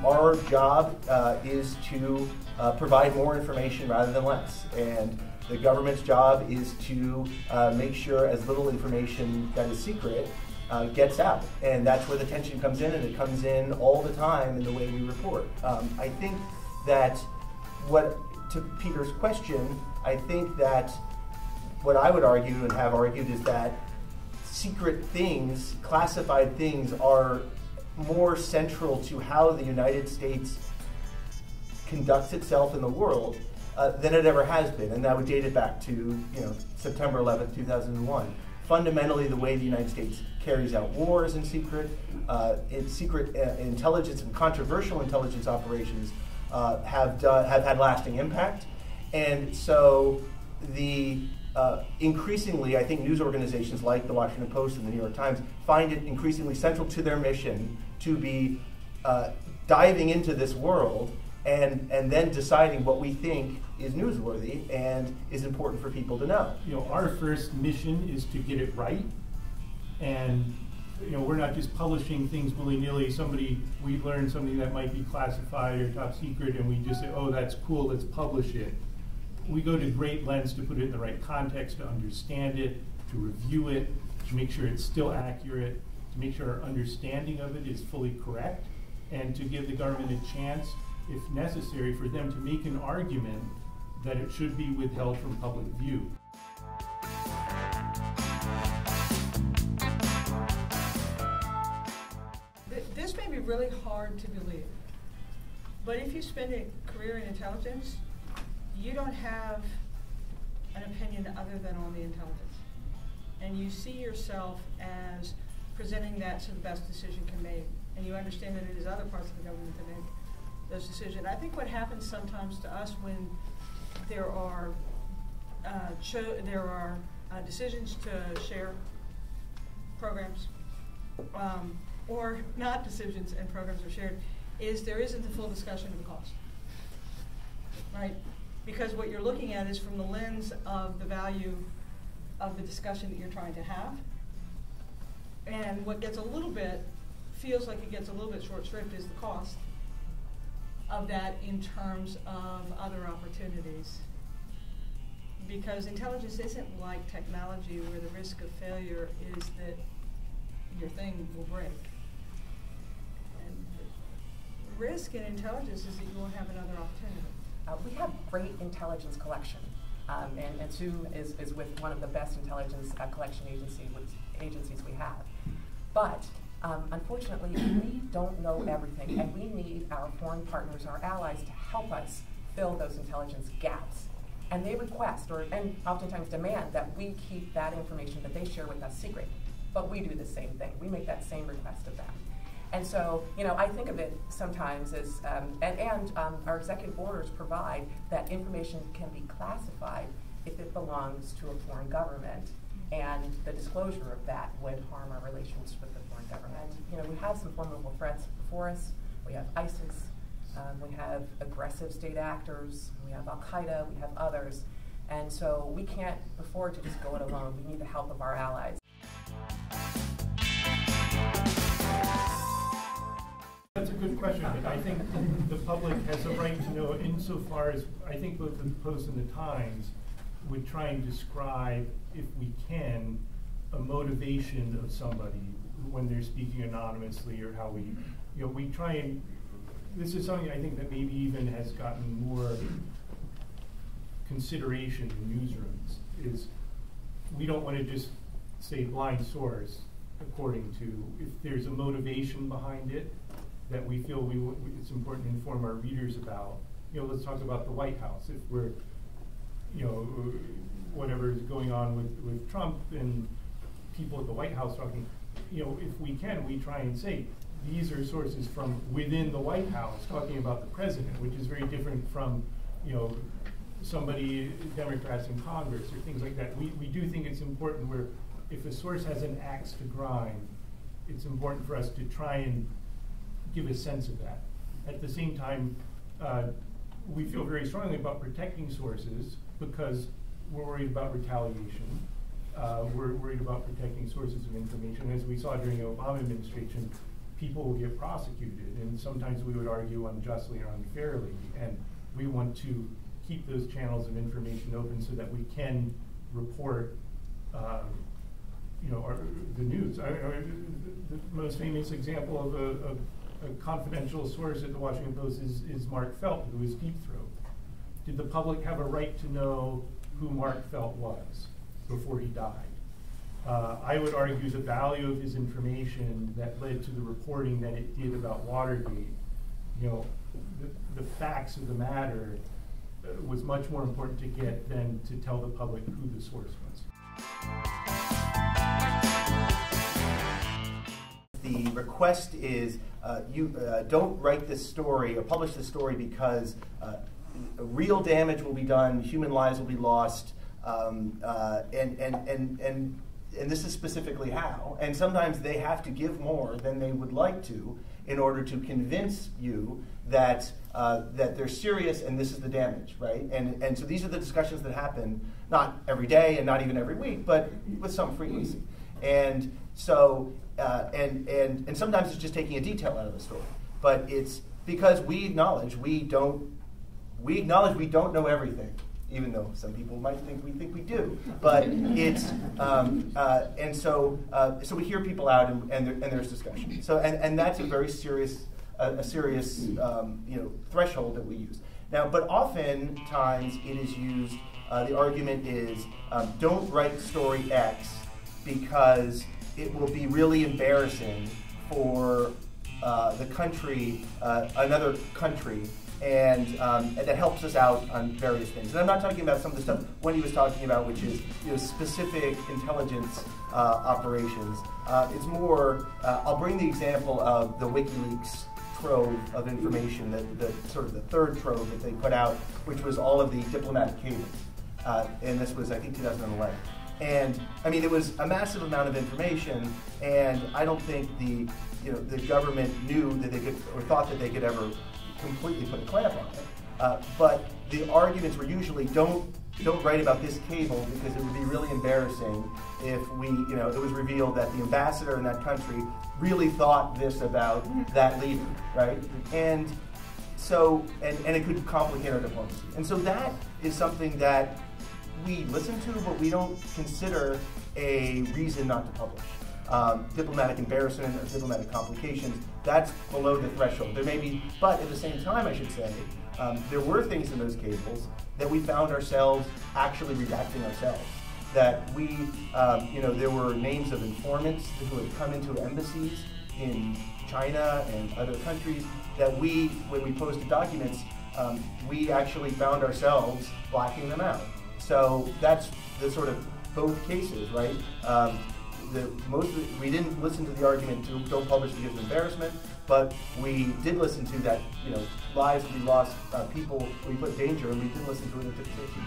our job is to provide more information rather than less. And the government's job is to make sure as little information that is secret gets out. And that's where the tension comes in, and it comes in all the time in the way we report. I think that to Peter's question, I think that what I would argue and have argued is that secret things, classified things, are more central to how the United States conducts itself in the world than it ever has been, and that would date it back to September 11th, 2001. Fundamentally, the way the United States carries out wars in secret, intelligence and controversial intelligence operations have had lasting impact, and so increasingly, I think news organizations like the Washington Post and the New York Times find it increasingly central to their mission to be diving into this world and then deciding what we think is newsworthy and is important for people to know. Our first mission is to get it right, and we're not just publishing things willy-nilly. We learn something that might be classified or top secret, and we just say, oh, that's cool, let's publish it. We go to great lengths to put it in the right context, to understand it, to review it, to make sure it's still accurate, to make sure our understanding of it is fully correct, and to give the government a chance, if necessary, for them to make an argument that it should be withheld from public view. This may be really hard to believe, but if you spend a career in intelligence, you don't have an opinion other than on the intelligence. And you see yourself as presenting that so the best decision can be made. And you understand that it is other parts of the government that make those decisions. I think what happens sometimes to us when there are decisions to share programs, or not decisions and programs are shared, is there isn't the full discussion of the cost, right? Because what you're looking at is from the lens of the value of the discussion that you're trying to have. And what feels like it gets a little bit short-shrift is the cost of that in terms of other opportunities. Because intelligence isn't like technology where the risk of failure is that your thing will break. And the risk in intelligence is that you won't have another opportunity. We have great intelligence collection, and Sue is with one of the best intelligence collection agencies we have. But unfortunately, we don't know everything, and we need our foreign partners, our allies, to help us fill those intelligence gaps. And they request, and oftentimes demand, that we keep that information that they share with us secret. But we do the same thing. We make that same request of them. And so, I think of it sometimes as, our executive orders provide that information can be classified if it belongs to a foreign government, and the disclosure of that would harm our relations with the foreign government. We have some formidable threats before us. We have ISIS, we have aggressive state actors, we have Al-Qaeda, we have others. And so we can't afford to just go it alone. We need the help of our allies. That's a good question. I think the public has a right to know, insofar as I think both the Post and the Times would try and describe, if we can, a motivation of somebody when they're speaking anonymously, or how we try and, this is something I think that maybe even has gotten more consideration in newsrooms, is we don't want to just say blind source according to, if there's a motivation behind it that we feel it's important to inform our readers about. Let's talk about the White House. If we're, whatever is going on with Trump and people at the White House talking, if we can, we try and say, these are sources from within the White House talking about the president, which is very different from, somebody, Democrats in Congress or things like that. We do think it's important where if a source has an axe to grind, it's important for us to try and give a sense of that. At the same time, we feel very strongly about protecting sources because we're worried about retaliation. We're worried about protecting sources of information. As we saw during the Obama administration, people will get prosecuted, and sometimes we would argue unjustly or unfairly, and we want to keep those channels of information open so that we can report the news. The most famous example of a confidential source at the Washington Post is Mark Felt, who was Deep Throat. Did the public have a right to know who Mark Felt was before he died? I would argue the value of his information that led to the reporting that it did about Watergate, the facts of the matter was much more important to get than to tell the public who the source was. The request is you don't write this story or publish this story because real damage will be done, human lives will be lost, and this is specifically how. And sometimes they have to give more than they would like to in order to convince you that that they're serious and this is the damage, right? And so these are the discussions that happen not every day and not even every week, but with some frequency. And so and sometimes it's just taking a detail out of the story, but it's because we acknowledge we don't know everything, even though some people might think we do. But it's and so we hear people out and there's discussion. So and that's a very serious threshold that we use. Now, but oftentimes it is used. The argument is don't write story X because it will be really embarrassing for the country, another country. And that helps us out on various things. And I'm not talking about some of the stuff Wyndee was talking about, which is specific intelligence operations. It's more, I'll bring the example of the WikiLeaks trove of information, the sort of the third trove that they put out, which was all of the diplomatic cables. And this was, I think, 2011. And I mean, it was a massive amount of information, and I don't think the government knew that they could, or thought that they could ever completely put a clamp on it. But the arguments were usually don't write about this cable because it would be really embarrassing if it was revealed that the ambassador in that country really thought this about that leader, right? And so, and it could complicate our diplomacy. And so that is something that we listen to, but we don't consider a reason not to publish. Diplomatic embarrassment or diplomatic complications, that's below the threshold. There may be, but at the same time, I should say, there were things in those cables that we found ourselves actually redacting ourselves. That we, there were names of informants who had come into embassies in China and other countries that we, when we posted documents, we actually found ourselves blacking them out. So that's the sort of both cases, right? We didn't listen to the argument to don't publish because of embarrassment, but we did listen to that, lives we lost, people we put in danger, and we didn't listen to it and took safety.